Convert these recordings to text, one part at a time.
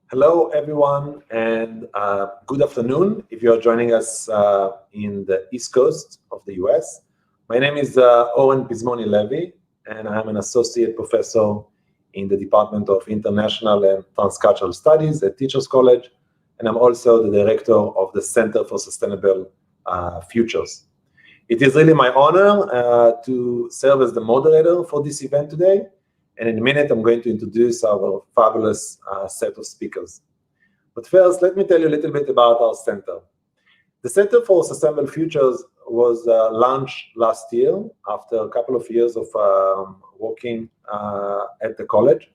Hello, everyone, and good afternoon if you are joining us in the East Coast of the US. My name is Oren Pizmoni-Levy, and I'm an associate professor in the Department of International and Transcultural Studies at Teachers College, and I'm also the director of the Center for Sustainable Futures. It is really my honor to serve as the moderator for this event today. And in a minute, I'm going to introduce our fabulous set of speakers. But first, let me tell you a little bit about our center. The Center for Sustainable Futures was launched last year after a couple of years of working at the college.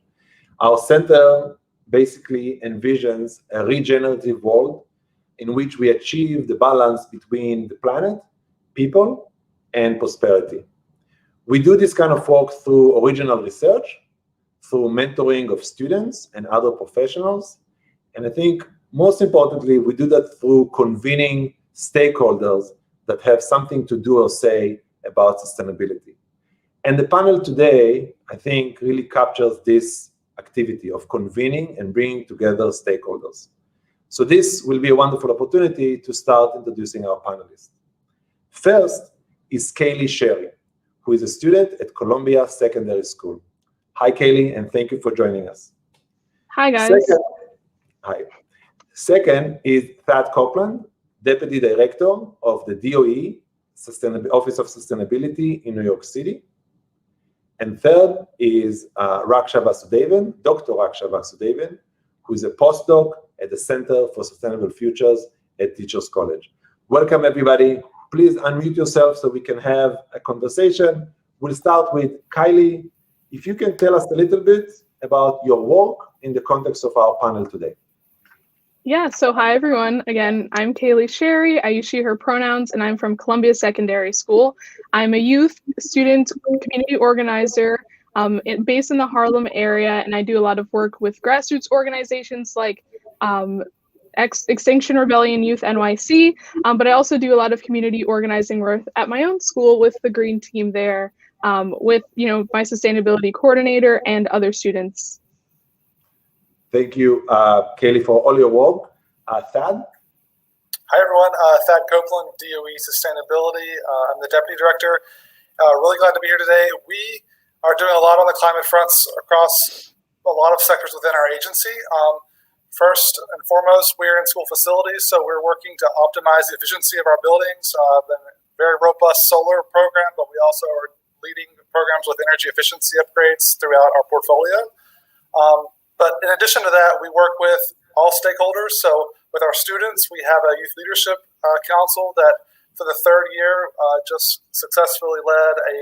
Our center basically envisions a regenerative world in which we achieve the balance between the planet, people, and prosperity. We do this kind of work through original research, through mentoring of students and other professionals, and I think most importantly, we do that through convening stakeholders that have something to do or say about sustainability. And the panel today, I think, really captures this activity of convening and bringing together stakeholders. So this will be a wonderful opportunity to start introducing our panelists. First is Kaylee Sherry, who is a student at Columbia Secondary School. Hi, Kaylee, and thank you for joining us. Hi, guys. Second is Thad Copeland, Deputy Director of the DOE Office of Sustainability in New York City. And third is Raksha Vasudevan, Dr. Raksha Vasudevan, who is a postdoc at the Center for Sustainable Futures at Teachers College. Welcome, everybody. Please unmute yourself so we can have a conversation. We'll start with Kylie. If you can tell us a little bit about your work in the context of our panel today. Yeah, so hi, everyone. Again, I'm Kaylee Sherry. I use she, her pronouns, and I'm from Columbia Secondary School. I'm a youth, student, community organizer based in the Harlem area, and I do a lot of work with grassroots organizations like Extinction Rebellion Youth NYC, but I also do a lot of community organizing work at my own school with the Green Team there, with my sustainability coordinator and other students. Thank you, Kaylee, for all your work. Thad? Hi, everyone. Thad Copeland, DOE Sustainability. I'm the Deputy Director. Really glad to be here today. We are doing a lot on the climate fronts across a lot of sectors within our agency. First and foremost, we're in school facilities, so we're working to optimize the efficiency of our buildings. The very robust solar program, but we also are leading programs with energy efficiency upgrades throughout our portfolio. But in addition to that, we work with all stakeholders, so with our students. We have a youth leadership council that for the third year just successfully led a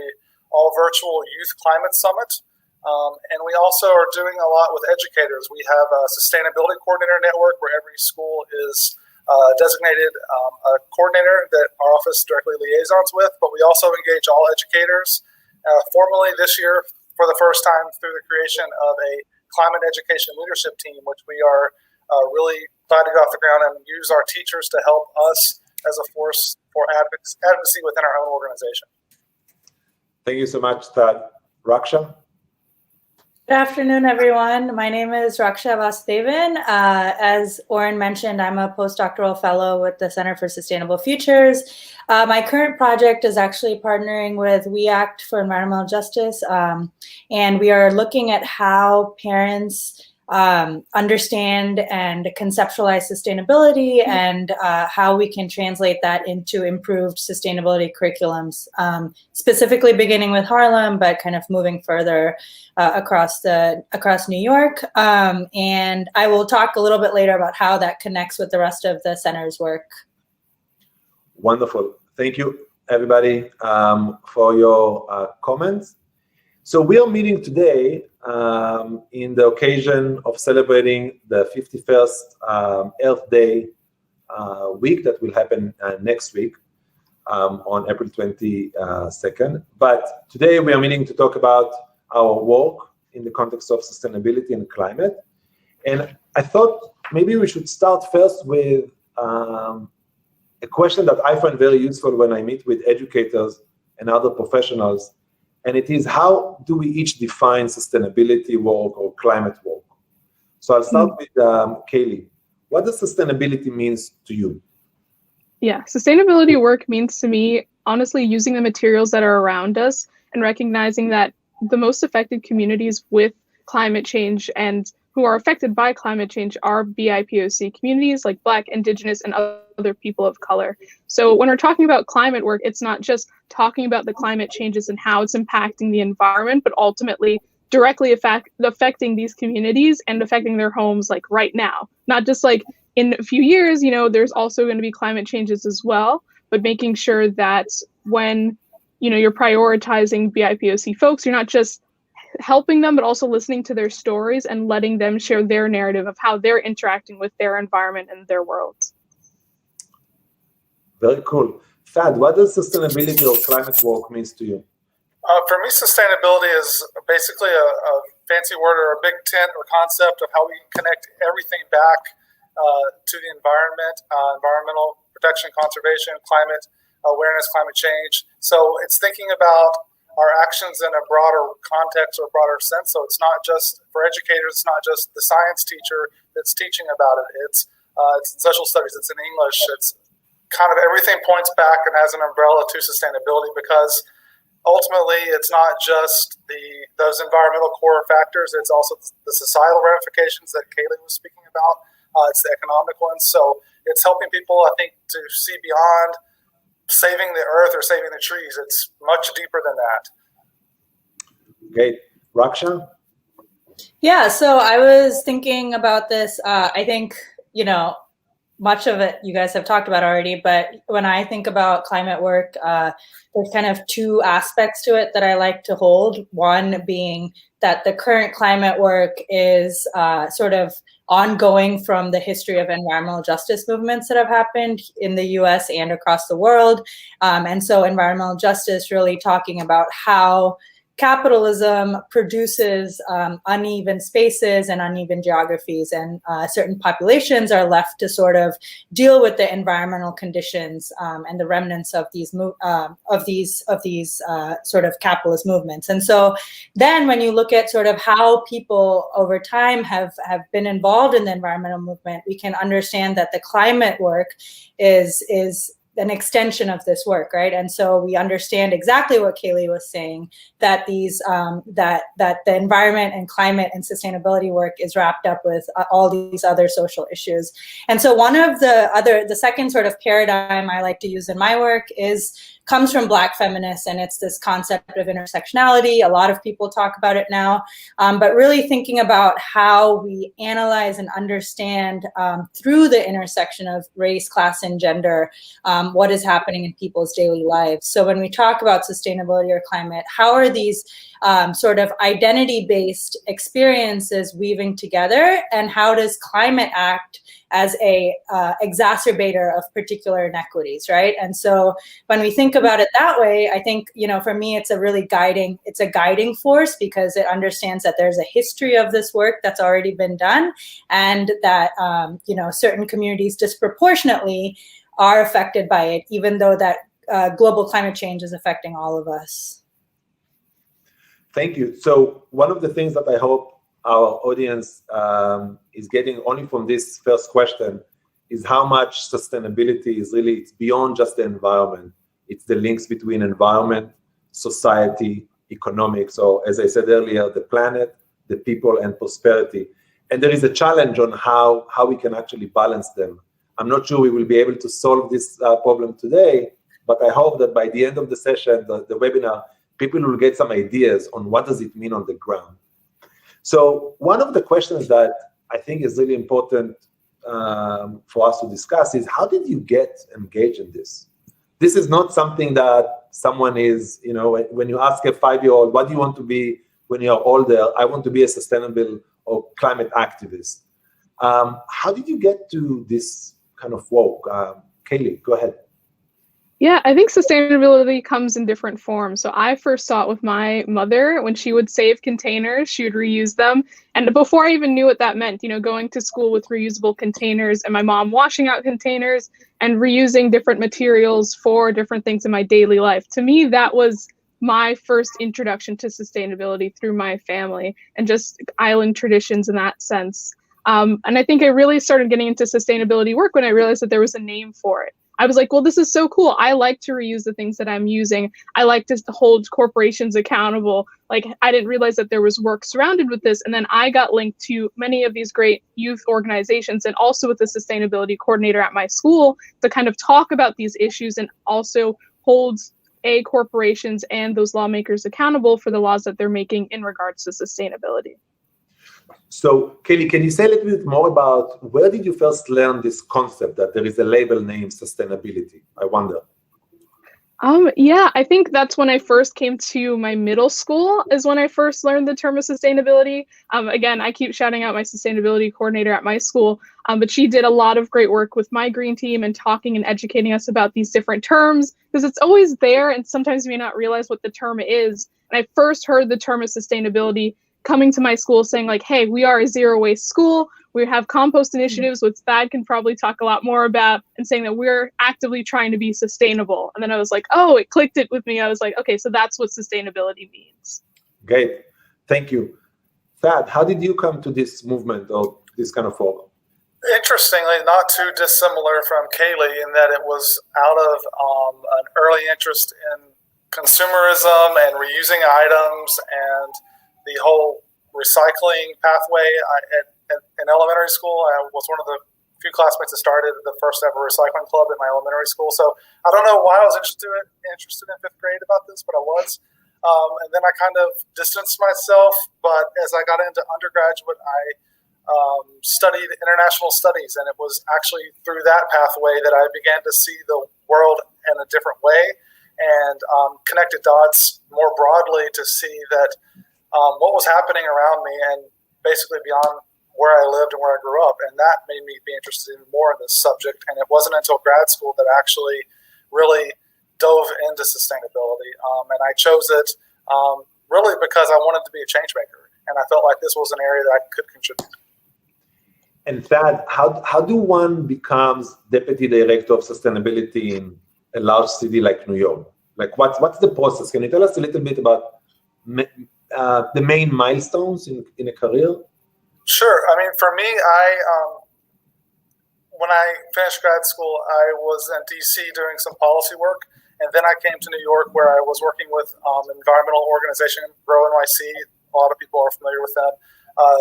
all virtual youth climate summit. And we also are doing a lot with educators. We have a sustainability coordinator network where every school is designated a coordinator that our office directly liaisons with, but we also engage all educators formally this year for the first time through the creation of a climate education leadership team, which we are really glad to get off the ground and use our teachers to help us as a force for advocacy within our own organization. Thank you so much, Thad. Raksha? Good afternoon, everyone. My name is Raksha Vasudevan. As Oren mentioned, I'm a postdoctoral fellow with the Center for Sustainable Futures. My current project is actually partnering with We Act for Environmental Justice, and we are looking at how parents understand and conceptualize sustainability and how we can translate that into improved sustainability curriculums, specifically beginning with Harlem, but kind of moving further across New York. And I will talk a little bit later about how that connects with the rest of the center's work. Wonderful. Thank you, everybody, for your comments. So we are meeting today in the occasion of celebrating the 51st Earth Day week that will happen next week on April 22nd. But today we are meeting to talk about our work in the context of sustainability and climate. And I thought maybe we should start first with a question that I find very useful when I meet with educators and other professionals. And it is, how do we each define sustainability work or climate work? So I'll start with Kaylee. What does sustainability means to you? Yeah, sustainability work means to me, honestly, using the materials that are around us and recognizing that the most affected communities with climate change and who are affected by climate change are BIPOC communities like Black, Indigenous, and other people of color. So when we're talking about climate work, it's not just talking about the climate changes and how it's impacting the environment, but ultimately directly affecting these communities and affecting their homes like right now. Not just like in a few years, you know, there's also going to be climate changes as well, but making sure that when, you know, you're prioritizing BIPOC folks, you're not just helping them, but also listening to their stories and letting them share their narrative of how they're interacting with their environment and their worlds. Very cool. Thad, what does sustainability or climate work means to you? For me, sustainability is basically a fancy word or a big tent or concept of how we connect everything back to the environment, environmental protection, conservation, climate awareness, climate change. So it's thinking about our actions in a broader context or broader sense. So it's not just for educators, it's not just the science teacher that's teaching about it. It's in social studies, it's in English. It's kind of everything points back and has an umbrella to sustainability, because ultimately it's not just those environmental core factors, it's also the societal ramifications that Kaylee was speaking about. It's the economic ones. So it's helping people, I think, to see beyond saving the earth or saving the trees. It's much deeper than that. Okay. Raksha? Yeah, so I was thinking about this. I think, you know, much of it you guys have talked about already, but when I think about climate work, there's kind of two aspects to it that I like to hold. One being that the current climate work is sort of ongoing from the history of environmental justice movements that have happened in the US and across the world. And so environmental justice really talking about how capitalism produces uneven spaces and uneven geographies, and certain populations are left to sort of deal with the environmental conditions and the remnants of these sort of capitalist movements. And so then when you look at sort of how people over time have been involved in the environmental movement, we can understand that the climate work is an extension of this work, right? And so we understand exactly what Kaylee was saying, that these that the environment and climate and sustainability work is wrapped up with all these other social issues. And so one of the second sort of paradigm I like to use in my work is comes from Black feminists, and it's this concept of intersectionality. A lot of people talk about it now, but really thinking about how we analyze and understand through the intersection of race, class, and gender, what is happening in people's daily lives. So when we talk about sustainability or climate, how are these sort of identity-based experiences weaving together, and how does climate act as a exacerbator of particular inequities, right? And so when we think about it that way, I think, for me, it's a guiding force, because it understands that there's a history of this work that's already been done, and that, certain communities disproportionately are affected by it, even though that global climate change is affecting all of us. Thank you. So one of the things that I hope our audience is getting only from this first question is how much sustainability is really, it's beyond just the environment. It's the links between environment, society, economics, or as I said earlier, the planet, the people, and prosperity. And there is a challenge on how we can actually balance them. I'm not sure we will be able to solve this problem today, but I hope that by the end of the session, the webinar, people will get some ideas on what does it mean on the ground. So one of the questions that I think is really important for us to discuss is, how did you get engaged in this? This is not something that someone is, when you ask a 5-year-old, what do you want to be when you're older? I want to be a sustainable or climate activist. How did you get to this kind of work? Kaylee, go ahead. Yeah, I think sustainability comes in different forms. So I first saw it with my mother. When she would save containers, she would reuse them. And before I even knew what that meant, going to school with reusable containers, and my mom washing out containers and reusing different materials for different things in my daily life. To me, that was my first introduction to sustainability through my family and just island traditions in that sense. And I think I really started getting into sustainability work when I realized that there was a name for it. I was like, well, this is so cool. I like to reuse the things that I'm using. I like to hold corporations accountable. Like, I didn't realize that there was work surrounded with this. And then I got linked to many of these great youth organizations, and also with the sustainability coordinator at my school, to kind of talk about these issues and also hold corporations and those lawmakers accountable for the laws that they're making in regards to sustainability. So, Kelly, can you say a little bit more about where did you first learn this concept that there is a label named sustainability? I wonder. Yeah, I think that's when I first came to my middle school is when I first learned the term of sustainability. Again, I keep shouting out my sustainability coordinator at my school, but she did a lot of great work with my green team and talking and educating us about these different terms, because it's always there and sometimes you may not realize what the term is. And I first heard the term of sustainability coming to my school saying like, hey, we are a zero waste school. We have compost initiatives, which Thad can probably talk a lot more about, and saying that we're actively trying to be sustainable. And then I was like, oh, it clicked it with me. I was like, okay, so that's what sustainability means. Great. Thank you. Thad, how did you come to this movement or this kind of work? Interestingly, not too dissimilar from Kaylee in that it was out of an early interest in consumerism and reusing items and the whole recycling pathway. In elementary school, I was one of the few classmates that started the first ever recycling club in my elementary school. So I don't know why I was interested in fifth grade about this, but I was. And then I kind of distanced myself. But as I got into undergraduate, I studied international studies. And it was actually through that pathway that I began to see the world in a different way and connected dots more broadly to see that what was happening around me and basically beyond where I lived and where I grew up. And that made me be interested even more in this subject. And it wasn't until grad school that I actually really dove into sustainability. And I chose it really because I wanted to be a change maker. And I felt like this was an area that I could contribute. And Thad, how do one becomes deputy director of sustainability in a large city like New York? Like what's the process? Can you tell us a little bit about the main milestones in a career? Sure. I mean, for me, when I finished grad school, I was in D.C. doing some policy work, and then I came to New York where I was working with an environmental organization, Grow NYC. A lot of people are familiar with them,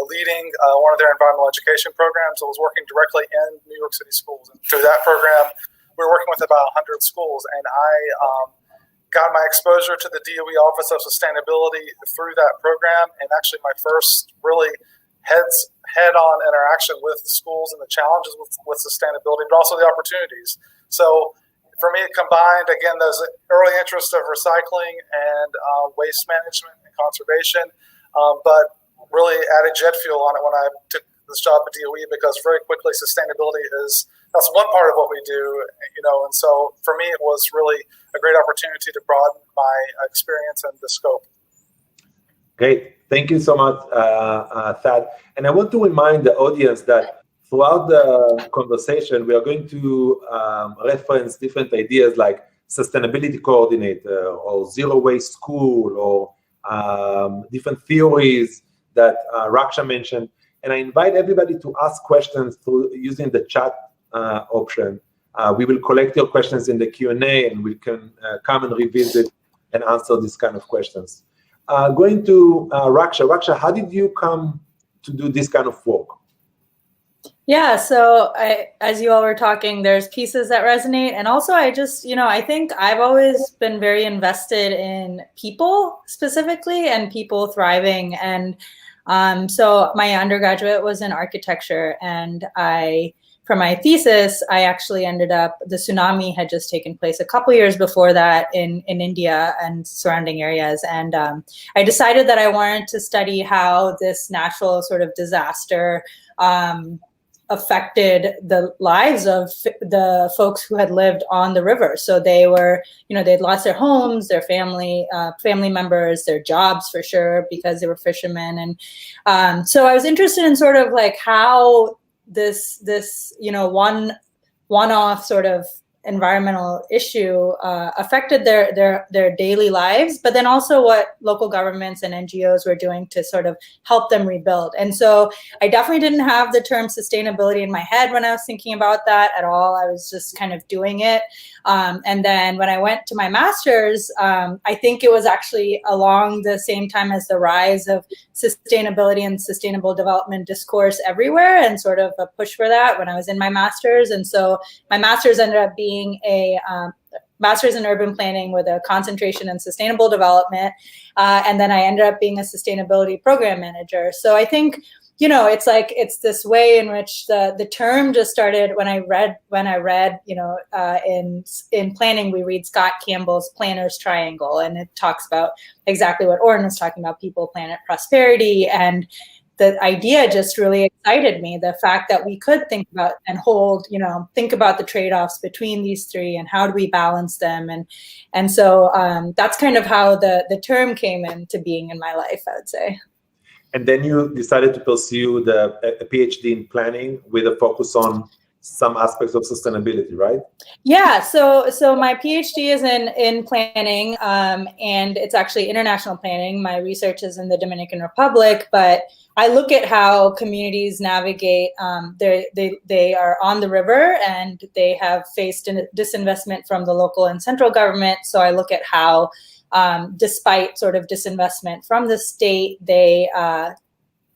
leading one of their environmental education programs. I was working directly in New York City schools, and through that program, we were working with about 100 schools, and I got my exposure to the DOE Office of Sustainability through that program, and actually my first really head-on interaction with schools and the challenges with sustainability, but also the opportunities. So for me, it combined, again, those early interests of recycling and waste management and conservation, but really added jet fuel on it when I took this job at DOE, because very quickly sustainability that's one part of what we do, and so for me it was really a great opportunity to broaden my experience and the scope. Great, thank you so much, Thad. And I want to remind the audience that throughout the conversation we are going to reference different ideas like sustainability coordinator or zero waste school or different theories that Raksha mentioned. And I invite everybody to ask questions through using the chat option. We will collect your questions in the Q&A, and we can come and revisit and answer these kind of questions. Going to Raksha. Raksha, how did you come to do this kind of work? Yeah, so as you all were talking, there's pieces that resonate. And also I just, I think I've always been very invested in people specifically and people thriving. And so my undergraduate was in architecture, and for my thesis, I actually ended up, the tsunami had just taken place a couple years before that in India and surrounding areas. And I decided that I wanted to study how this natural sort of disaster affected the lives of the folks who had lived on the river. So they were, they'd lost their homes, their family members, their jobs for sure, because they were fishermen. And so I was interested in sort of like how this one-off sort of environmental issue affected their daily lives, but then also what local governments and NGOs were doing to sort of help them rebuild. And so I definitely didn't have the term sustainability in my head when I was thinking about that at all. I was just kind of doing it. And then when I went to my master's, I think it was actually along the same time as the rise of sustainability and sustainable development discourse everywhere, and sort of a push for that when I was in my master's. And so my master's ended up being a master's in urban planning with a concentration in sustainable development. And then I ended up being a sustainability program manager. So I think, it's this way in which the term just started when I read, in planning, we read Scott Campbell's Planner's Triangle, and it talks about exactly what Oren was talking about, people, planet, prosperity. And the idea just really excited me, the fact that we could think about and think about the trade-offs between these three and how do we balance them. And so that's kind of how the term came into being in my life, I would say. And then you decided to pursue a PhD in planning with a focus on some aspects of sustainability, right? Yeah, so my PhD is in planning, and it's actually international planning. My research is in the Dominican Republic, but I look at how communities navigate. They are on the river, and they have faced disinvestment from the local and central government. So I look at how, despite sort of disinvestment from the state, they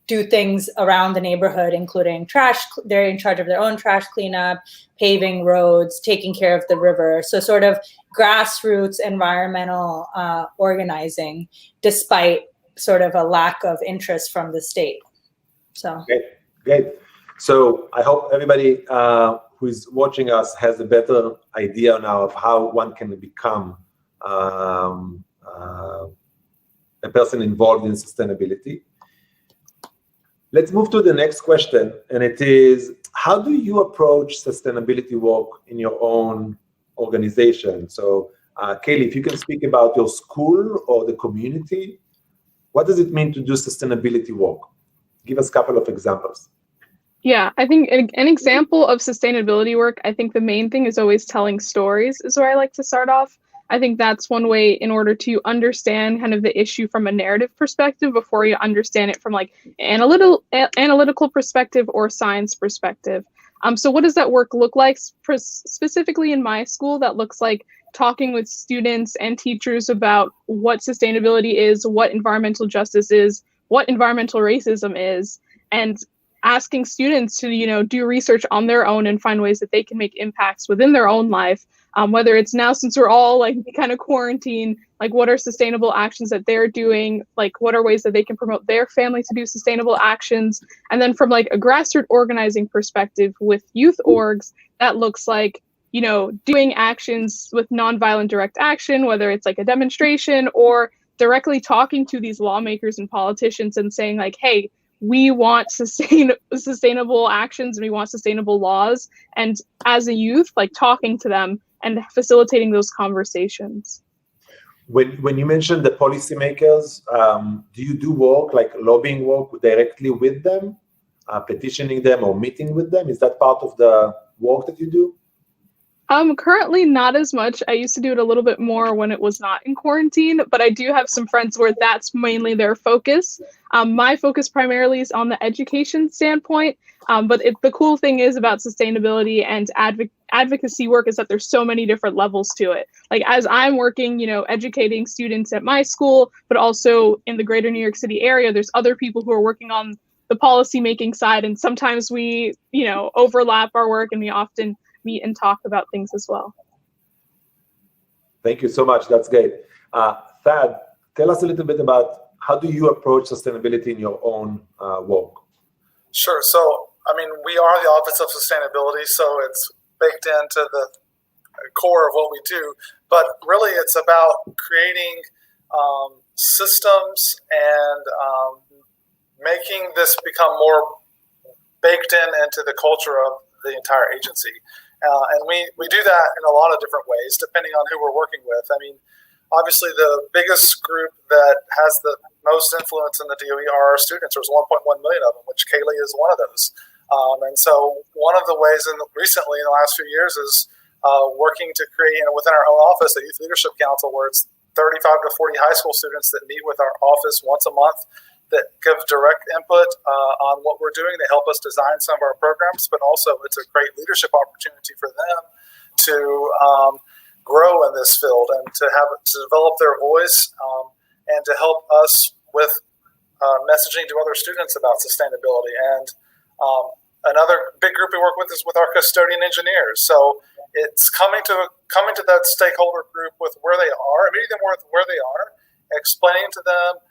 do things around the neighborhood, including trash. They're in charge of their own trash cleanup, paving roads, taking care of the river. So sort of grassroots environmental organizing, despite sort of a lack of interest from the state. So great. So I hope everybody who is watching us has a better idea now of how one can become a person involved in sustainability. Let's move to the next question, and it is, how do you approach sustainability work in your own organization? So, Kaylee, if you can speak about your school or the community, what does it mean to do sustainability work? Give us a couple of examples. Yeah, I think an example of sustainability work, I think the main thing is always telling stories is where I like to start off. I think that's one way in order to understand kind of the issue from a narrative perspective before you understand it from like analytical perspective or science perspective. So what does that work look like? Specifically in my school, that looks like talking with students and teachers about what sustainability is, what environmental justice is, what environmental racism is, and asking students to, do research on their own and find ways that they can make impacts within their own life whether it's now since we're all like kind of quarantined, like what are sustainable actions that they're doing, like what are ways that they can promote their family to do sustainable actions. And then from like a grassroots organizing perspective with youth orgs, that looks like, you know, doing actions with nonviolent direct action, whether it's like a demonstration or directly talking to these lawmakers and politicians and saying like, hey, we want sustainable actions and we want sustainable laws. And as a youth, like talking to them and facilitating those conversations. When you mentioned the policymakers, do you do work like lobbying work directly with them, petitioning them or meeting with them? Is that part of the work that you do? Currently not as much. I used to do it a little bit more when it was not in quarantine, but I do have some friends where that's mainly their focus. My focus primarily is on the education standpoint, but the cool thing is about sustainability and advocacy work is that there's so many different levels to it. Like as I'm working, you know, educating students at my school, but also in the greater New York City area, there's other people who are working on the policy making side. And sometimes we, you know, overlap our work and we often meet and talk about things as well. Thank you so much. That's great. Thad, tell us a little bit about how do you approach sustainability in your own work? Sure. So, I mean, we are the Office of Sustainability, so it's baked into the core of what we do. But really, it's about creating systems and making this become more baked into the culture of the entire agency. And we do that in a lot of different ways, depending on who we're working with. I mean, obviously, the biggest group that has the most influence in the DOE are our students. There's 1.1 million of them, which Kaylee is one of those. And so one of the ways recently in the last few years is working to create within our own office a youth leadership council where it's 35 to 40 high school students that meet with our office once a month that give direct input on what we're doing. They help us design some of our programs, but also it's a great leadership opportunity for them to grow in this field and to develop their voice and to help us with messaging to other students about sustainability. And another big group we work with is with our Custodian Engineers. So it's coming to that stakeholder group with where they are, meeting them with where they are, explaining to them.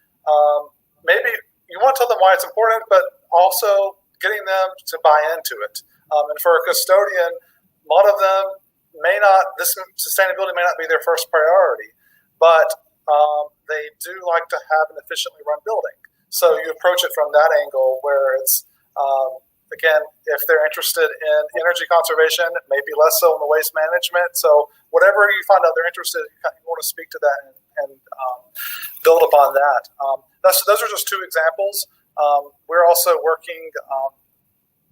Maybe you want to tell them why it's important, but also getting them to buy into it. And for a custodian, a lot of them this sustainability may not be their first priority, but they do like to have an efficiently run building. So you approach it from that angle where it's, again, if they're interested in energy conservation, maybe less so in the waste management. So whatever you find out they're interested in, you want to speak to that and build upon that. Those are just two examples. We're also working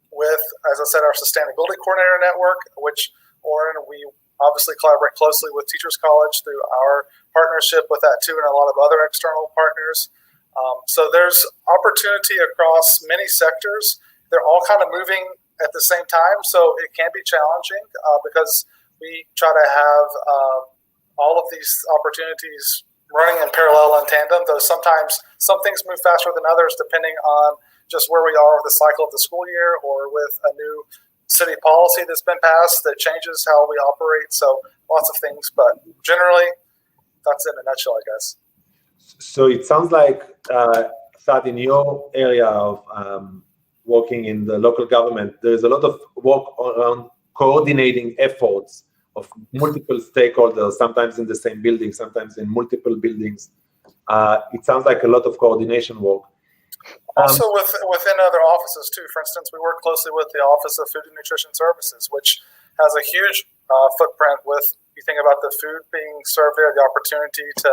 with, as I said, our Sustainability Coordinator Network, which, Oren, we obviously collaborate closely with Teachers College through our partnership with that too, and a lot of other external partners. So there's opportunity across many sectors. They're all kind of moving at the same time, so it can be challenging because we try to have all of these opportunities running in parallel and tandem, though sometimes some things move faster than others depending on just where we are with the cycle of the school year or with a new city policy that's been passed that changes how we operate. So lots of things, but generally that's in a nutshell, I guess. So it sounds like, Thad, in your area of working in the local government, there's a lot of work around coordinating efforts of multiple stakeholders, sometimes in the same building, sometimes in multiple buildings. It sounds like a lot of coordination work. Also within other offices too. For instance, we work closely with the Office of Food and Nutrition Services, which has a huge footprint with, you think about the food being served there, the opportunity to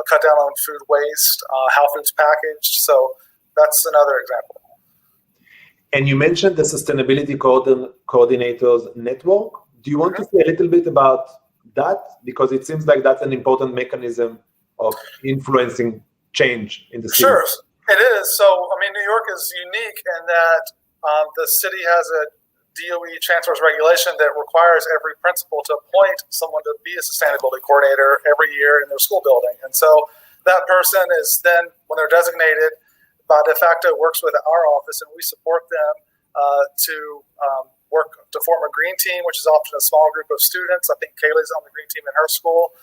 cut down on food waste, how food's packaged. So that's another example. And you mentioned the Sustainability Coordinators Network. Do you want to say a little bit about that? Because it seems like that's an important mechanism of influencing change in the city. Sure, it is. So, I mean, New York is unique in that the city has a DOE Chancellor's regulation that requires every principal to appoint someone to be a sustainability coordinator every year in their school building. And so that person is then, when they're designated, by de facto works with our office, and we support them to work to form a green team, which is often a small group of students. I think Kaylee's on the green team in her school.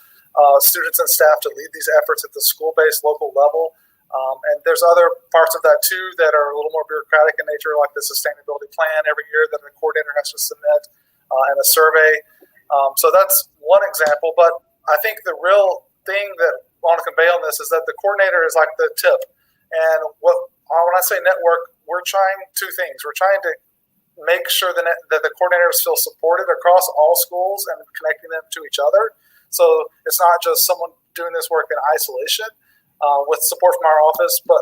Students and staff to lead these efforts at the school-based local level. And there's other parts of that too that are a little more bureaucratic in nature, like the sustainability plan every year that the coordinator has to submit and a survey. So that's one example. But I think the real thing that I want to convey on this is that the coordinator is like the tip. And when I say network, we're trying two things. We're trying to make sure that the coordinators feel supported across all schools and connecting them to each other. So it's not just someone doing this work in isolation with support from our office, but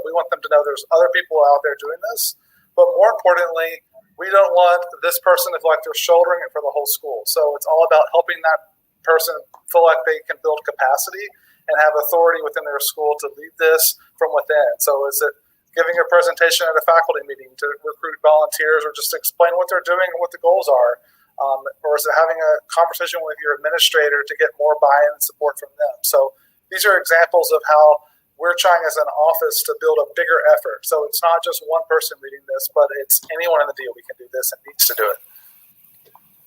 we want them to know there's other people out there doing this. But more importantly, we don't want this person to feel like they're shouldering it for the whole school. So it's all about helping that person feel like they can build capacity and have authority within their school to lead this from within. So is it giving a presentation at a faculty meeting to recruit volunteers or just explain what they're doing and what the goals are? Or is it having a conversation with your administrator to get more buy-in and support from them? So these are examples of how we're trying as an office to build a bigger effort. So it's not just one person leading this, but it's anyone in the DOE can do this and needs to do it.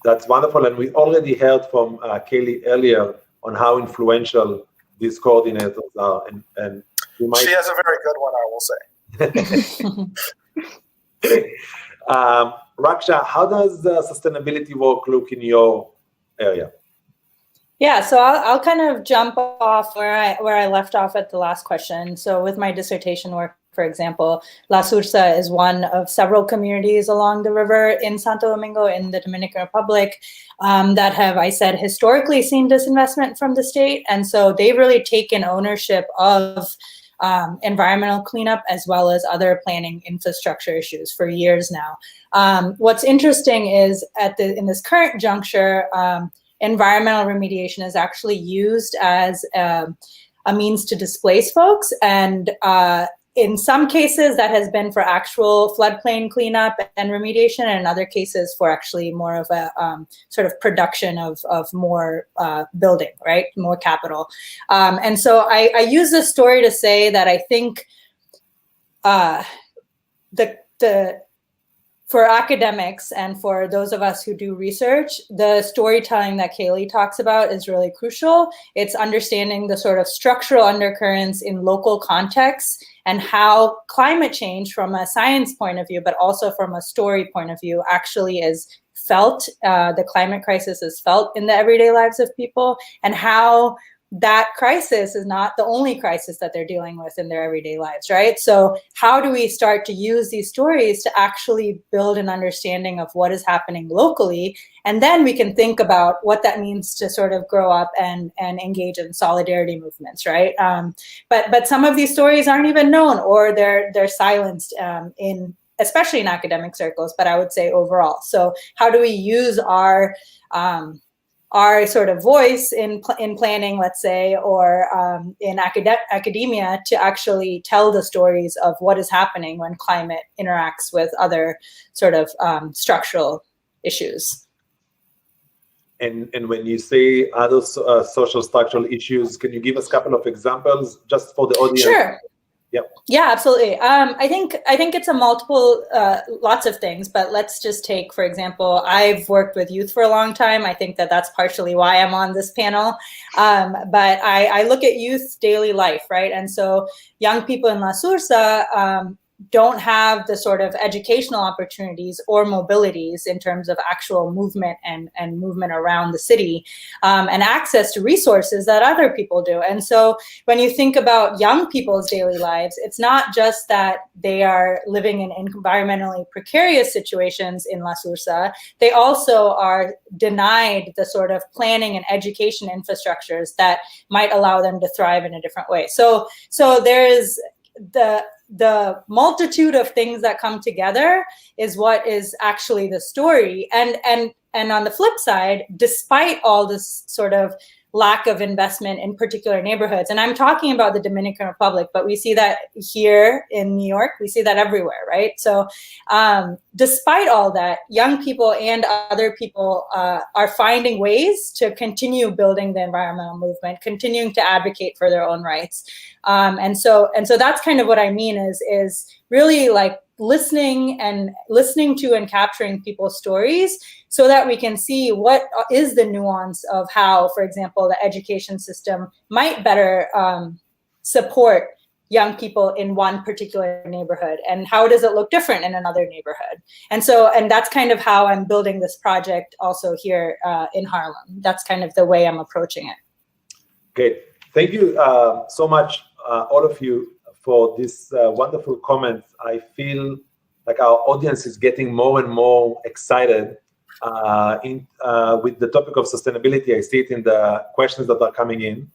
That's wonderful. And we already heard from Kaylee earlier on how influential these coordinators are. And she has a very good one, I will say. Raksha, how does sustainability work look in your area? Yeah, so I'll kind of jump off where I left off at the last question. So with my dissertation work, for example, La Sursa is one of several communities along the river in Santo Domingo in the Dominican Republic that have, I said, historically seen disinvestment from the state. And so they've really taken ownership of environmental cleanup as well as other planning infrastructure issues for years now. What's interesting is in this current juncture, environmental remediation is actually used as a means to displace folks. And in some cases, that has been for actual floodplain cleanup and remediation, and in other cases for actually more of a sort of production of more building, right? More capital. And so I use this story to say that I think for academics and for those of us who do research, the storytelling that Kaylee talks about is really crucial. It's understanding the sort of structural undercurrents in local contexts and how climate change from a science point of view, but also from a story point of view, actually is felt, the climate crisis is felt in the everyday lives of people, and how that crisis is not the only crisis that they're dealing with in their everyday lives, right? So how do we start to use these stories to actually build an understanding of what is happening locally? And then we can think about what that means to sort of grow up and engage in solidarity movements, right? But some of these stories aren't even known, or they're silenced especially in academic circles, but I would say overall. So how do we use our sort of voice in planning, let's say, or in academia to actually tell the stories of what is happening when climate interacts with other sort of structural issues. And when you say other social structural issues, can you give us a couple of examples just for the audience? Sure. Yep. Yeah, absolutely. I think it's a multiple, lots of things, but let's just take, for example, I've worked with youth for a long time. I think that's partially why I'm on this panel. But I look at youth's daily life, right? And so young people in La Sursa don't have the sort of educational opportunities or mobilities in terms of actual movement and movement around the city and access to resources that other people do. And so when you think about young people's daily lives, it's not just that they are living in environmentally precarious situations in La Sursa, they also are denied the sort of planning and education infrastructures that might allow them to thrive in a different way. So there is the multitude of things that come together is what is actually the story. And on the flip side, despite all this sort of lack of investment in particular neighborhoods, and I'm talking about the Dominican Republic, but we see that here in New York, we see that everywhere, right? So despite all that, young people and other people are finding ways to continue building the environmental movement, continuing to advocate for their own rights. And so that's kind of what I mean is really like listening to and capturing people's stories so that we can see what is the nuance of how, for example, the education system might better support young people in one particular neighborhood, and how does it look different in another neighborhood. And that's kind of how I'm building this project also here in Harlem. That's kind of the way I'm approaching it. Okay, thank you so much, all of you, for this wonderful comments. I feel like our audience is getting more and more excited with the topic of sustainability. I see it in the questions that are coming in.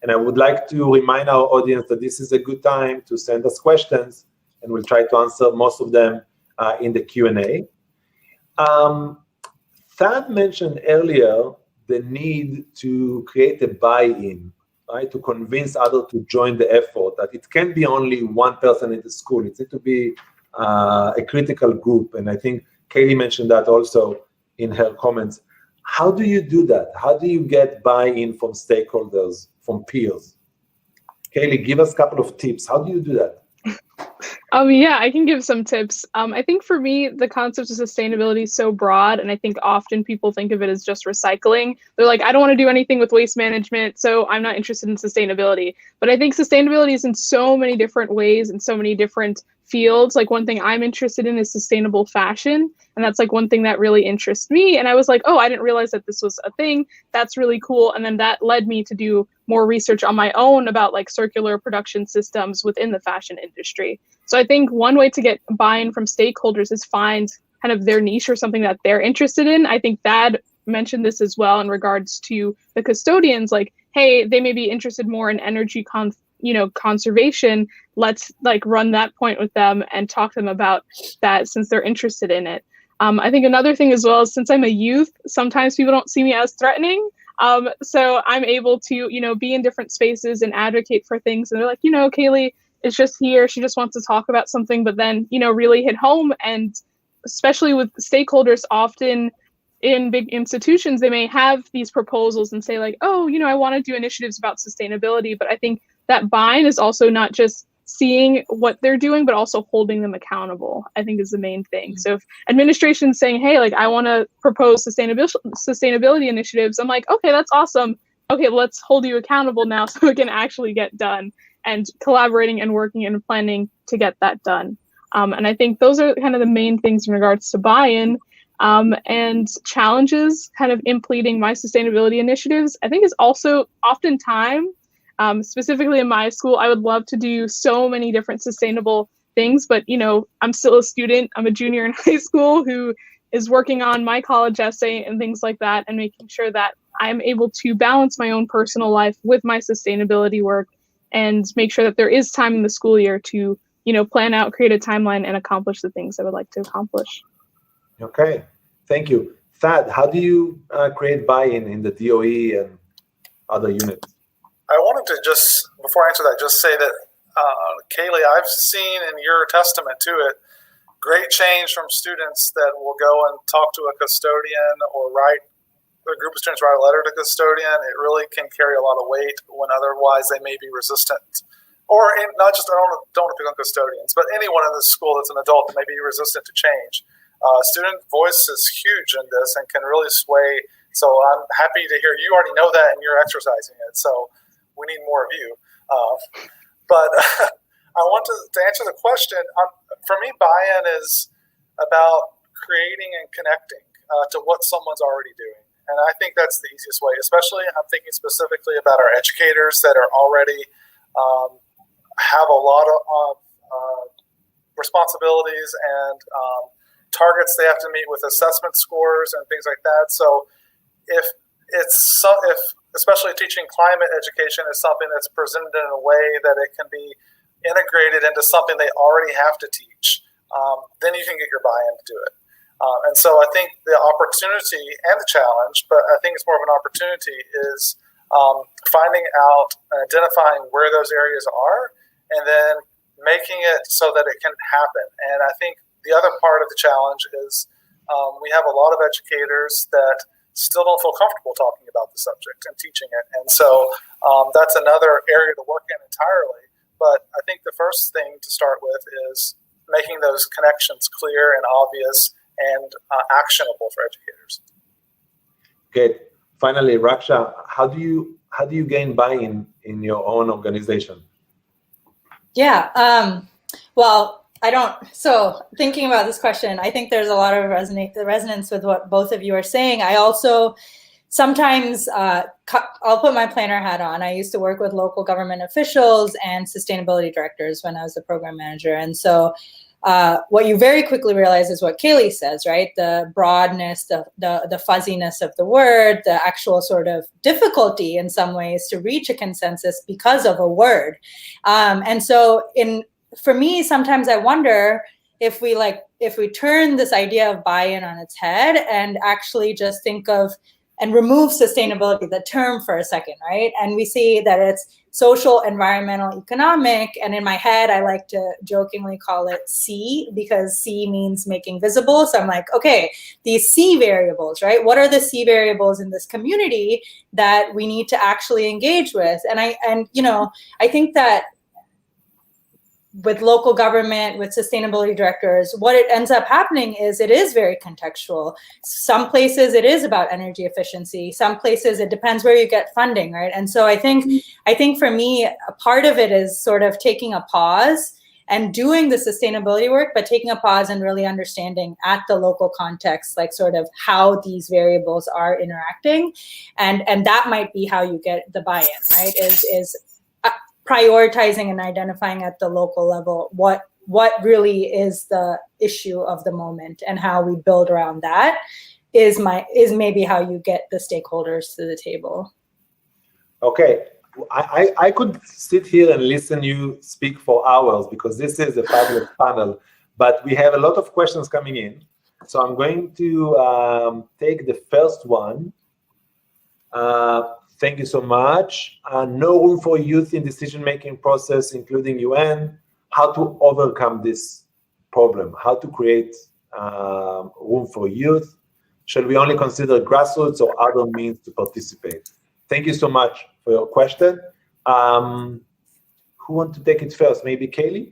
And I would like to remind our audience that this is a good time to send us questions, and we'll try to answer most of them in the Q&A. Thad mentioned earlier the need to create a buy-in, right? To convince others to join the effort, that it can't be only one person in the school. It needs to be a critical group. And I think Kaylee mentioned that also in her comments. How do you do that? How do you get buy-in from stakeholders, from peers? Kaylee, give us a couple of tips. How do you do that? Yeah, I can give some tips. I think for me, the concept of sustainability is so broad, and I think often people think of it as just recycling. They're like, I don't want to do anything with waste management, so I'm not interested in sustainability. But I think sustainability is in so many different ways and so many different fields. Like, one thing I'm interested in is sustainable fashion, and that's like one thing that really interests me. And I was like, oh, I didn't realize that this was a thing. That's really cool. And then that led me to do more research on my own about like circular production systems within the fashion industry. So I think one way to get buy-in from stakeholders is find kind of their niche or something that they're interested in. I think Thad mentioned this as well in regards to the custodians, like, hey, they may be interested more in energy conservation. Let's like run that point with them and talk to them about that since they're interested in it. I think another thing as well is, since I'm a youth, sometimes people don't see me as threatening. So I'm able to, be in different spaces and advocate for things. And they're like, Kaylee is just here. She just wants to talk about something, but then, really hit home. And especially with stakeholders, often in big institutions, they may have these proposals and say like, oh, I want to do initiatives about sustainability. But I think that buy-in is also not just seeing what they're doing, but also holding them accountable, I think, is the main thing. So if administration's saying, hey, like, I want to propose sustainability initiatives, I'm like, okay, that's awesome. Okay, let's hold you accountable now so it can actually get done, and collaborating and working and planning to get that done. And I think those are kind of the main things in regards to buy-in. And challenges kind of implementing my sustainability initiatives, I think, is also oftentimes, specifically in my school, I would love to do so many different sustainable things, but I'm still a student. I'm a junior in high school who is working on my college essay and things like that, and making sure that I'm able to balance my own personal life with my sustainability work, and make sure that there is time in the school year to plan out, create a timeline, and accomplish the things I would like to accomplish. Okay, thank you. Thad, how do you create buy-in in the DOE and other units? I wanted to before I answer that, just say that, Kaylee, I've seen in your testament to it, great change from students that will go and talk to a custodian or a group of students write a letter to custodian. It really can carry a lot of weight when otherwise they may be resistant. Or not just, I don't want to pick on custodians, but anyone in the school that's an adult that may be resistant to change. Student voice is huge in this and can really sway. So I'm happy to hear you already know that and you're exercising it. So we need more of you. But I want to answer the question. For me, buy-in is about creating and connecting to what someone's already doing. And I think that's the easiest way, especially I'm thinking specifically about our educators that are already have a lot of responsibilities and targets they have to meet with assessment scores and things like that. So if especially teaching climate education is something that's presented in a way that it can be integrated into something they already have to teach, then you can get your buy-in to do it. And so I think the opportunity and the challenge, but I think it's more of an opportunity, is finding out and identifying where those areas are and then making it so that it can happen. And I think the other part of the challenge is we have a lot of educators that still don't feel comfortable talking about the subject and teaching it. And so that's another area to work in entirely. But I think the first thing to start with is making those connections clear and obvious and actionable for educators. Okay. Finally, Raksha, how do you gain buy-in in your own organization? Yeah. Well, I don't. So thinking about this question, I think there's a lot of resonance with what both of you are saying. I also sometimes I'll put my planner hat on. I used to work with local government officials and sustainability directors when I was the program manager, and so. What you very quickly realize is what Kaylee says, right? The broadness, the fuzziness of the word, the actual sort of difficulty in some ways to reach a consensus because of a word. And so for me, sometimes I wonder if we turn this idea of buy-in on its head and actually just think of and remove sustainability, the term, for a second, right? And we see that it's social, environmental, economic. And in my head, I like to jokingly call it C, because C means making visible. So I'm like, okay, these C variables, right? What are the C variables in this community that we need to actually engage with? And I think that with local government, with sustainability directors, what it ends up happening is it is very contextual. Some places it is about energy efficiency. Some places it depends where you get funding, right? And so I think for me, a part of it is sort of taking a pause and doing the sustainability work, but taking a pause and really understanding at the local context, like sort of how these variables are interacting. And that might be how you get the buy-in, right? Is prioritizing and identifying at the local level what really is the issue of the moment, and how we build around that is maybe how you get the stakeholders to the table. Okay, I could sit here and listen you speak for hours, because this is a fabulous panel, but we have a lot of questions coming in. So I'm going to take the first one. Thank you so much. No room for youth in decision-making process, including UN. How to overcome this problem? How to create room for youth? Shall we only consider grassroots or other means to participate? Thank you so much for your question. Who wants to take it first? Maybe Kaylee?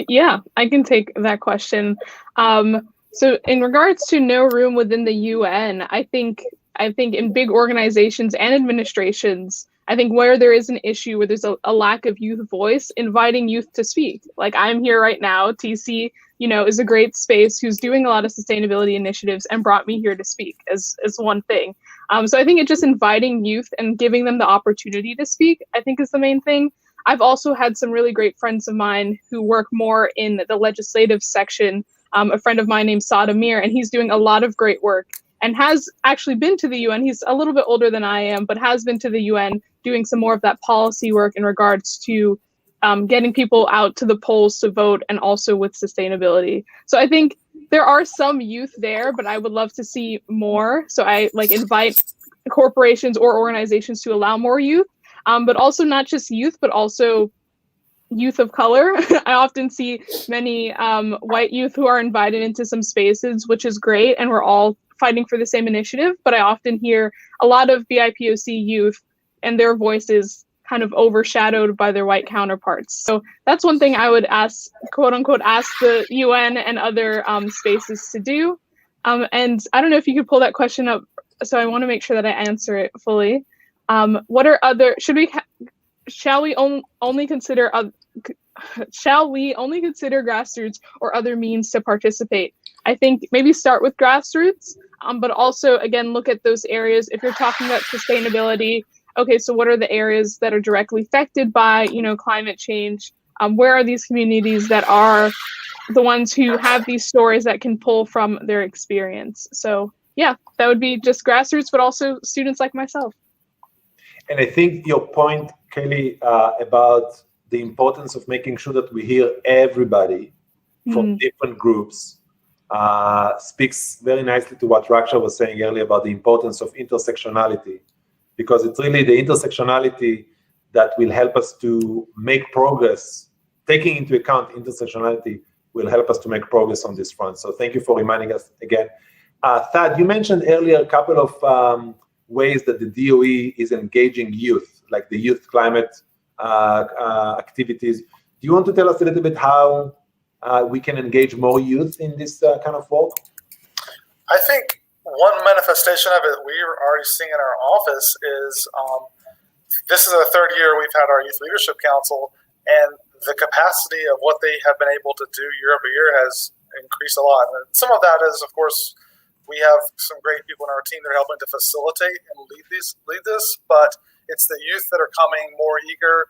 Yeah, I can take that question. So in regards to no room within the UN, I think in big organizations and administrations, I think where there is an issue, where there's a lack of youth voice, inviting youth to speak. Like I'm here right now, TC, is a great space who's doing a lot of sustainability initiatives and brought me here to speak as one thing. So I think it's just inviting youth and giving them the opportunity to speak, I think, is the main thing. I've also had some really great friends of mine who work more in the legislative section. A friend of mine named Saad Amir, and he's doing a lot of great work and has actually been to the UN. He's a little bit older than I am, but has been to the UN doing some more of that policy work in regards to getting people out to the polls to vote, and also with sustainability. So I think there are some youth there, but I would love to see more. So I invite corporations or organizations to allow more youth, but also not just youth, but also youth of color. I often see many white youth who are invited into some spaces, which is great, and we're all fighting for the same initiative, but I often hear a lot of BIPOC youth and their voices kind of overshadowed by their white counterparts. So that's one thing I would ask, quote unquote, ask the UN and other spaces to do. And I don't know if you could pull that question up, so I want to make sure that I answer it fully. What are other, shall we only consider grassroots or other means to participate? I think maybe start with grassroots, but also, again, look at those areas. If you're talking about sustainability, okay, so what are the areas that are directly affected by, climate change? Where are these communities that are the ones who have these stories that can pull from their experience? So yeah, that would be just grassroots, but also students like myself. And I think your point, Kaylee, about the importance of making sure that we hear everybody from different groups speaks very nicely to what Raksha was saying earlier about the importance of intersectionality, because it's really the intersectionality that will help us to make progress. Taking into account intersectionality will help us to make progress on this front. So thank you for reminding us again. Thad, you mentioned earlier a couple of ways that the DOE is engaging youth, like the youth climate activities. Do you want to tell us a little bit how we can engage more youth in this kind of work? I think one manifestation of it we are already seeing in our office is this is the third year we've had our Youth Leadership Council, and the capacity of what they have been able to do year over year has increased a lot. And some of that is, of course, we have some great people in our team that are helping to facilitate and lead this, but it's the youth that are coming more eager.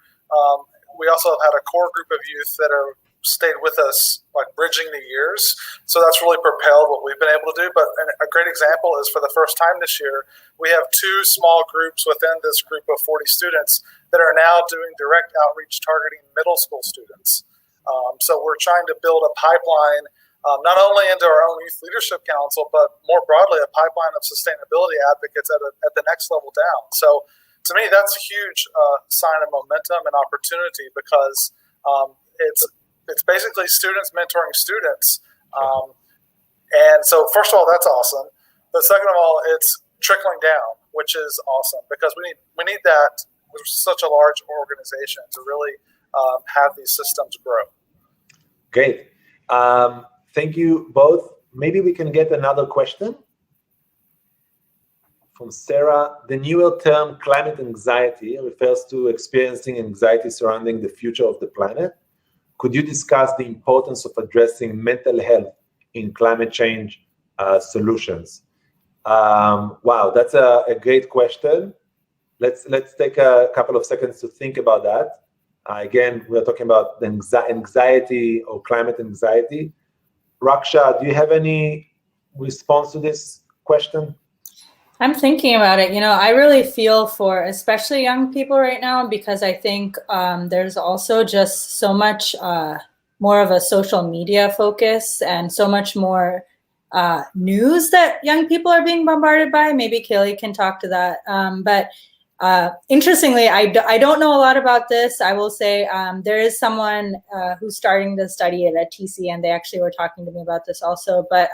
We also have had a core group of youth that have stayed with us, like bridging the years. So that's really propelled what we've been able to do. But a great example is for the first time this year, we have 2 small groups within this group of 40 students that are now doing direct outreach targeting middle school students. So we're trying to build a pipeline, not only into our own Youth Leadership Council, but more broadly, a pipeline of sustainability advocates at the next level down. So to me, that's a huge sign of momentum and opportunity, because it's basically students mentoring students. And so first of all, that's awesome. But second of all, it's trickling down, which is awesome, because we need that with such a large organization to really have these systems grow. Great. Thank you both. Maybe we can get another question from Sarah. The newer term climate anxiety refers to experiencing anxiety surrounding the future of the planet. Could you discuss the importance of addressing mental health in climate change solutions? Wow, that's a great question. Let's take a couple of seconds to think about that. Again, we're talking about the anxiety or climate anxiety. Raksha, do you have any response to this question? I'm thinking about it. I really feel for especially young people right now, because I think there's also just so much more of a social media focus and so much more news that young people are being bombarded by. Maybe Kaylee can talk to that. But interestingly, I don't know a lot about this. I will say there is someone who's starting to study it at TC, and they actually were talking to me about this also. But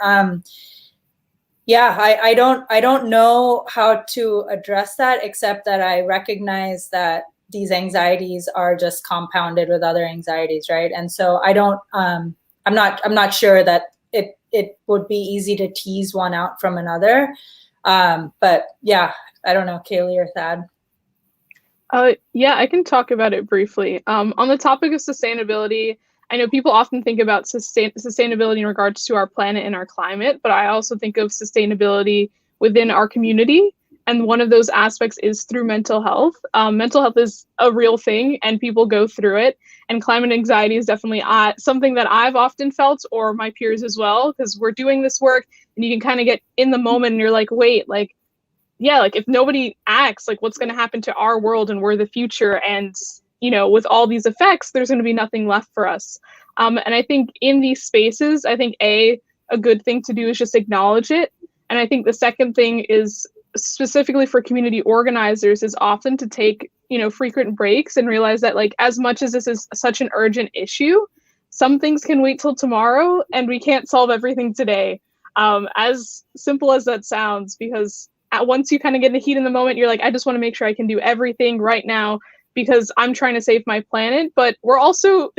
yeah, I don't know how to address that, except that I recognize that these anxieties are just compounded with other anxieties, right? And so I'm not sure that it would be easy to tease one out from another. But yeah, I don't know, Kaylee or Thad. Yeah, I can talk about it briefly. On the topic of sustainability, I know people often think about sustainability in regards to our planet and our climate, but I also think of sustainability within our community. And one of those aspects is through mental health. Mental health is a real thing, and people go through it. And climate anxiety is definitely something that I've often felt, or my peers as well, because we're doing this work and you can kind of get in the moment and you're like, wait, like, yeah, like if nobody acts, like what's going to happen to our world, and we're the future, and with all these effects, there's going to be nothing left for us. And I think in these spaces, I think a good thing to do is just acknowledge it. And I think the second thing is specifically for community organizers is often to take, frequent breaks and realize that, like, as much as this is such an urgent issue, some things can wait till tomorrow, and we can't solve everything today. As simple as that sounds, because once you kind of get in the heat in the moment, you're like, I just want to make sure I can do everything right now because I'm trying to save my planet. But we're also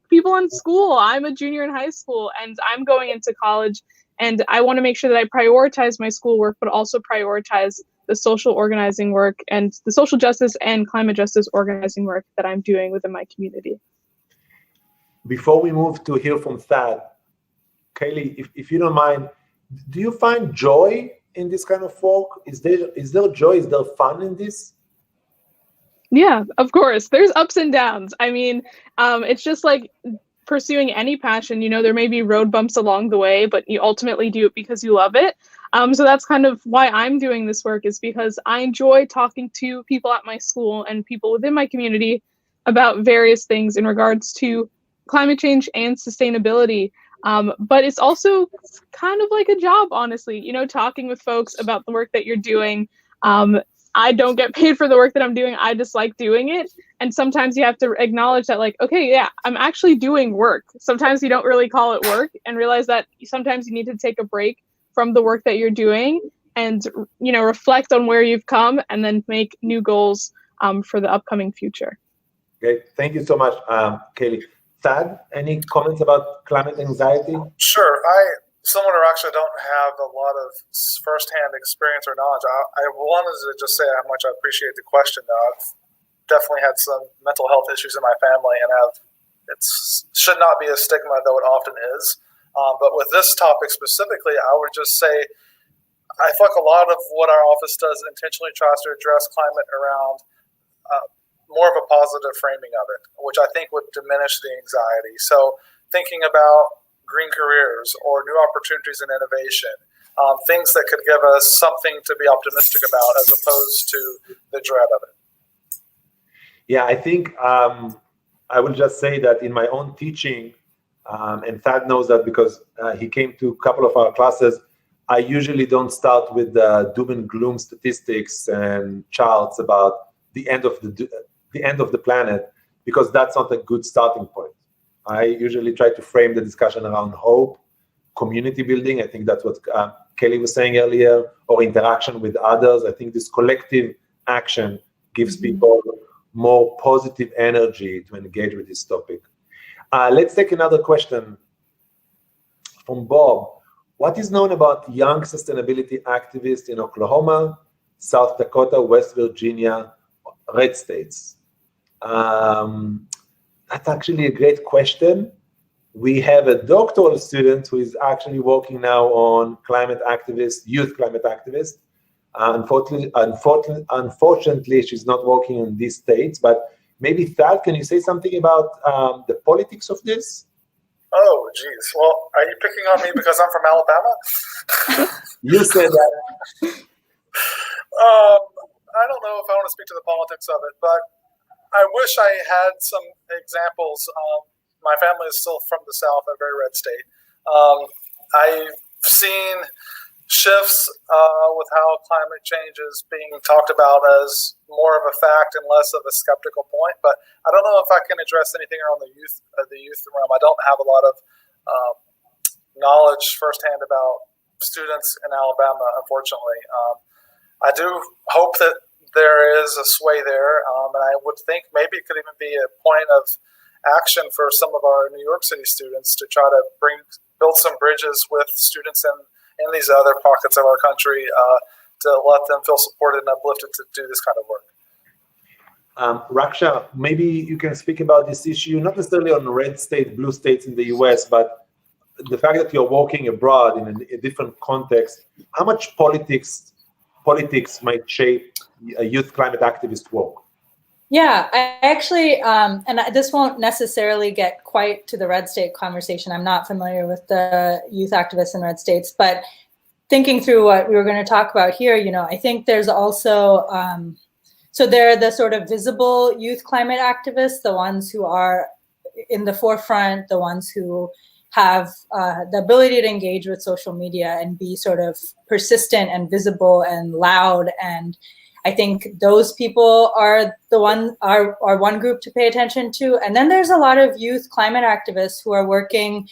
people in school. I'm a junior in high school, and I'm going into college, and I want to make sure that I prioritize my schoolwork, but also prioritize the social organizing work and the social justice and climate justice organizing work that I'm doing within my community. Before we move to hear from Thad, Kaylee, if you don't mind, do you find joy in this kind of work? Is there joy? Is there fun in this? Yeah, of course. There's ups and downs. I mean, it's just like pursuing any passion. There may be road bumps along the way, but you ultimately do it because you love it. So that's kind of why I'm doing this work, is because I enjoy talking to people at my school and people within my community about various things in regards to climate change and sustainability. But it's also kind of like a job, honestly, talking with folks about the work that you're doing. I don't get paid for the work that I'm doing. I just like doing it. And sometimes you have to acknowledge that, like, okay, yeah, I'm actually doing work. Sometimes you don't really call it work, and realize that sometimes you need to take a break from the work that you're doing and, reflect on where you've come and then make new goals for the upcoming future. Great. Thank you so much, Kaylee. Thad, any comments about climate anxiety? Sure. Similar to Raksha, don't have a lot of firsthand experience or knowledge. I wanted to just say how much I appreciate the question, though. I've definitely had some mental health issues in my family, and it should not be a stigma, though it often is. But with this topic specifically, I would just say I feel like a lot of what our office does intentionally tries to address climate around more of a positive framing of it, which I think would diminish the anxiety. So thinking about green careers or new opportunities in innovation, things that could give us something to be optimistic about as opposed to the dread of it. Yeah, I think I will just say that in my own teaching, and Thad knows that because he came to a couple of our classes, I usually don't start with the doom and gloom statistics and charts about the end of the planet, because that's not a good starting point. I usually try to frame the discussion around hope, community building. I think that's what Kelly was saying earlier, or interaction with others. I think this collective action gives people more positive energy to engage with this topic. Let's take another question from Bob. What is known about young sustainability activists in Oklahoma, South Dakota, West Virginia, red states? That's actually a great question. We have a doctoral student who is actually working now on youth climate activists. Unfortunately, she's not working in these states, but maybe Thad, can you say something about the politics of this? Oh, geez. Well, are you picking on me because I'm from Alabama? You said that. I don't know if I want to speak to the politics of it, but I wish I had some examples. My family is still from the South, a very red state. I've seen shifts with how climate change is being talked about as more of a fact and less of a skeptical point. But I don't know if I can address anything around the youth realm. I don't have a lot of knowledge firsthand about students in Alabama, unfortunately. I do hope that there is a sway there, and I would think maybe it could even be a point of action for some of our New York City students to try to build some bridges with students in these other pockets of our country to let them feel supported and uplifted to do this kind of work. Raksha, maybe you can speak about this issue, not necessarily on red state, blue states in the US, but the fact that you're working abroad in a different context. How much politics might shape a youth climate activist work? Yeah, I actually, and this won't necessarily get quite to the red state conversation. I'm not familiar with the youth activists in red states, but thinking through what we were going to talk about here, I think there's also, so there are the sort of visible youth climate activists, the ones who are in the forefront, the ones who have the ability to engage with social media and be sort of persistent and visible and loud. And I think those people are one group to pay attention to. And then there's a lot of youth climate activists who are working,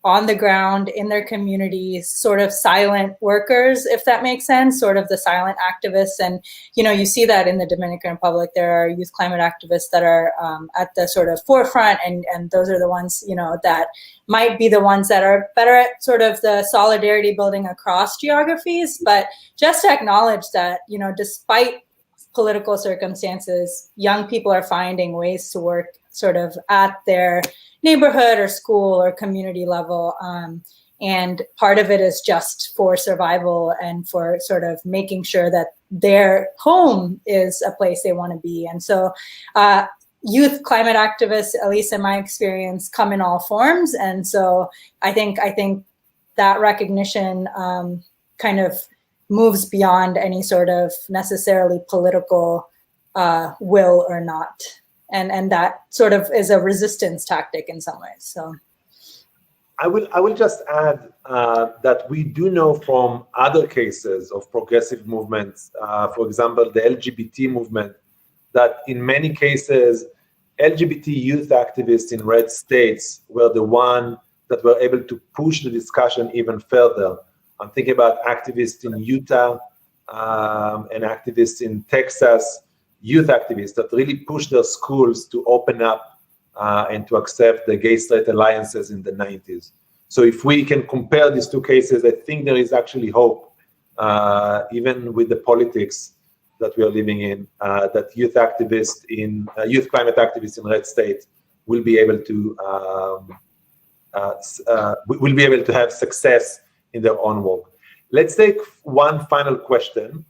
on the ground in their communities, sort of silent workers, if that makes sense, sort of the silent activists. And, you see that in the Dominican Republic. There are youth climate activists that are at the sort of forefront, and those are the ones, that might be the ones that are better at sort of the solidarity building across geographies. But just to acknowledge that, despite political circumstances, young people are finding ways to work sort of at their neighborhood or school or community level. And part of it is just for survival and for sort of making sure that their home is a place they want to be. And so youth climate activists, at least in my experience, come in all forms. And so I think that recognition kind of moves beyond any sort of necessarily political will or not. And that sort of is a resistance tactic in some ways. So I will just add that we do know from other cases of progressive movements, for example, the LGBT movement, that in many cases, LGBT youth activists in red states were the one that were able to push the discussion even further. I'm thinking about activists in Utah and activists in Texas, youth activists that really pushed their schools to open up and to accept the gay-straight alliances in the 90s. So if we can compare these two cases, I think there is actually hope, even with the politics that we are living in, that youth climate activists in red states will be able to have success in their own work. Let's take one final question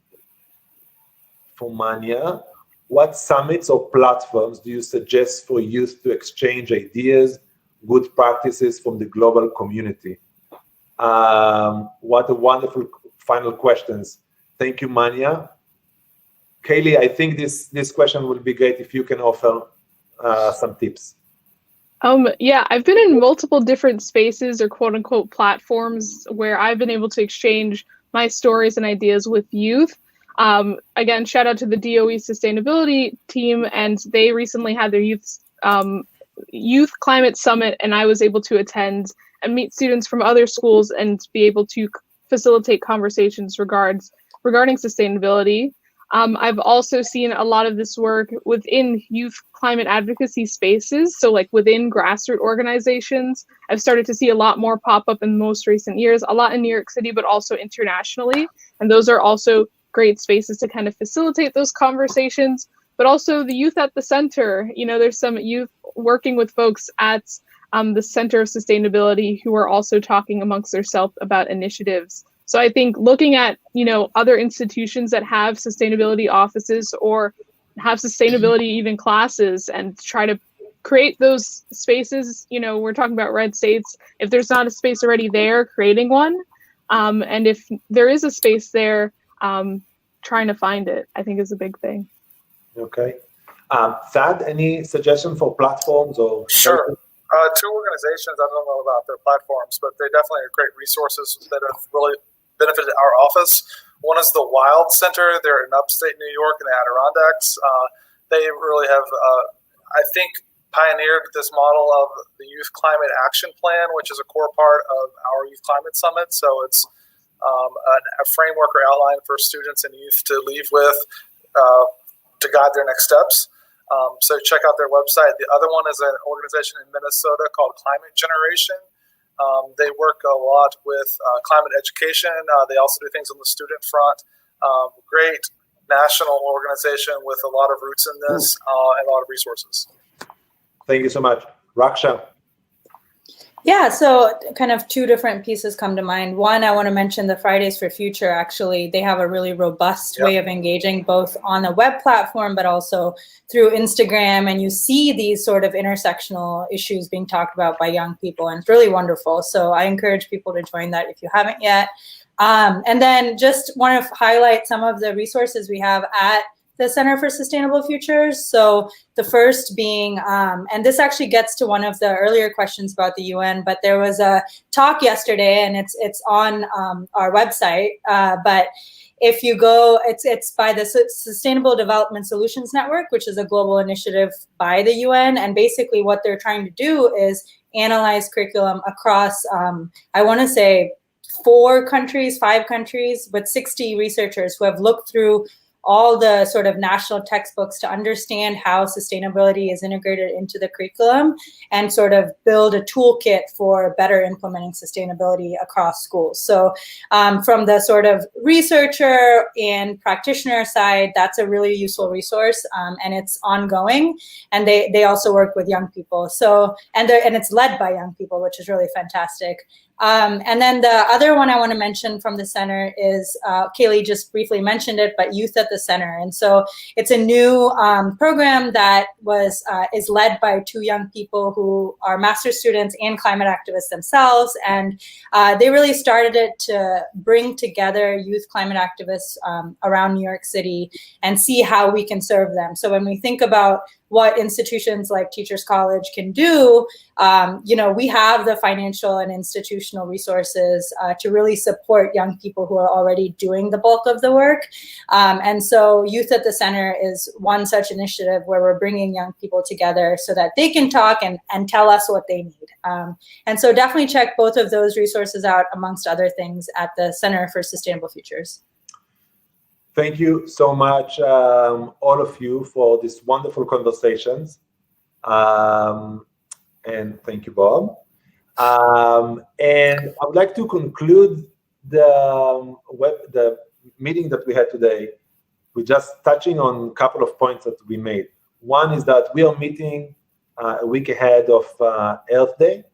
from Manya. What summits or platforms do you suggest for youth to exchange ideas, good practices from the global community? What a wonderful final questions. Thank you, Manya. Kaylee, I think this question will be great if you can offer some tips. Yeah, I've been in multiple different spaces or quote unquote platforms where I've been able to exchange my stories and ideas with youth. Again, shout out to the DOE sustainability team, and they recently had their youth climate summit, and I was able to attend and meet students from other schools and be able to facilitate conversations regarding sustainability. I've also seen a lot of this work within youth climate advocacy spaces. So like within grassroots organizations, I've started to see a lot more pop up in the most recent years, a lot in New York City, but also internationally. And those are also great spaces to kind of facilitate those conversations, but also the youth at the center. You know, there's some youth working with folks at the Center of Sustainability who are also talking amongst themselves about initiatives. So I think looking at, you know, other institutions that have sustainability offices or have sustainability even classes and try to create those spaces. You know, we're talking about red states. If there's not a space already there, creating one. And if there is a space there, trying to find it, I think is a big thing. Okay. Thad, any suggestion for platforms or? Sure. Two organizations, I don't know about their platforms, but they definitely are great resources that have really benefited our office. One is the Wild Center. They're in upstate New York in the Adirondacks. They really have, I think, pioneered this model of the Youth Climate Action Plan, which is a core part of our Youth Climate Summit. So it's a framework or outline for students and youth to leave with to guide their next steps. So check out their website. The other one is an organization in Minnesota called Climate Generation. They work a lot with climate education. They also do things on the student front. Great national organization with a lot of roots in this and a lot of resources. Thank you so much. Raksha. Yeah, so kind of two different pieces come to mind. One, I want to mention the Fridays for Future. Actually, they have a really robust way of engaging both on the web platform, but also through Instagram. And you see these sort of intersectional issues being talked about by young people. And it's really wonderful. So I encourage people to join that if you haven't yet. And then just want to highlight some of the resources we have at the Center for Sustainable Futures. So the first being, and this actually gets to one of the earlier questions about the UN, but there was a talk yesterday and it's on our website. But if you go, it's by the Sustainable Development Solutions Network, which is a global initiative by the UN. And basically what they're trying to do is analyze curriculum across, I want to say 5 countries, with 60 researchers who have looked through all the sort of national textbooks to understand how sustainability is integrated into the curriculum and sort of build a toolkit for better implementing sustainability across schools. So from the sort of researcher and practitioner side, that's a really useful resource, and it's ongoing. And they also work with young people. So and it's led by young people, which is really fantastic. And then the other one I want to mention from the center is, Kaylee just briefly mentioned it, but Youth at the Center. And so it's a new program that is led by 2 young people who are master's students and climate activists themselves. And they really started it to bring together youth climate activists around New York City and see how we can serve them. So when we think about what institutions like Teachers College can do, we have the financial and institutional resources to really support young people who are already doing the bulk of the work. And so Youth at the Center is one such initiative where we're bringing young people together so that they can talk and tell us what they need. And so definitely check both of those resources out, amongst other things, at the Center for Sustainable Futures. Thank you so much, all of you, for these wonderful conversations. And thank you, Bob. And I would like to conclude the meeting that we had today with just touching on a couple of points that we made. One is that we are meeting a week ahead of Earth Day.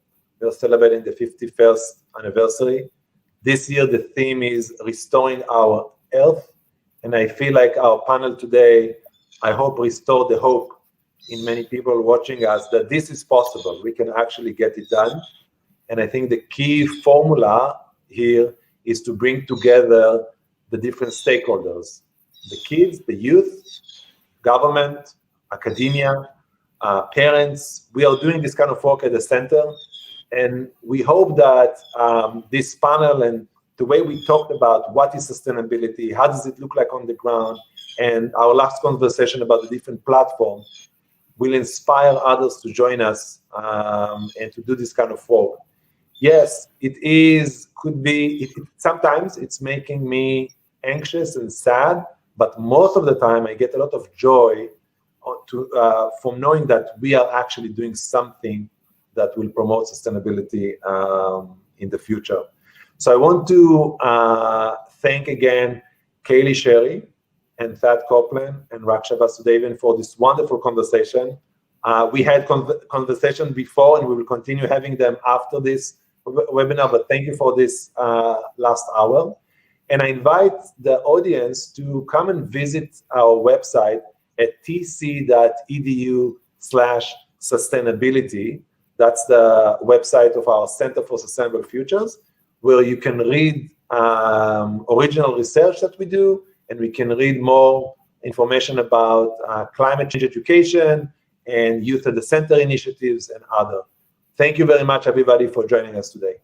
We're celebrating the 51st anniversary. This year, the theme is restoring our Earth. And I feel like our panel today, I hope, restored the hope in many people watching us that this is possible. We can actually get it done. And I think the key formula here is to bring together the different stakeholders, the kids, the youth, government, academia, parents. We are doing this kind of work at the center. And we hope that this panel and the way we talked about what is sustainability, how does it look like on the ground, and our last conversation about the different platforms will inspire others to join us and to do this kind of work. Yes, sometimes it's making me anxious and sad, but most of the time I get a lot of joy from knowing that we are actually doing something that will promote sustainability in the future. So I want to thank again Kaylee Sherry and Thad Copeland and Raksha Vasudevan for this wonderful conversation. We had conversation before and we will continue having them after this webinar, but thank you for this last hour. And I invite the audience to come and visit our website at tc.edu/sustainability. That's the website of our Center for Sustainable Futures, where you can read original research that we do, and we can read more information about climate change education and youth at the center initiatives and other. Thank you very much, everybody, for joining us today.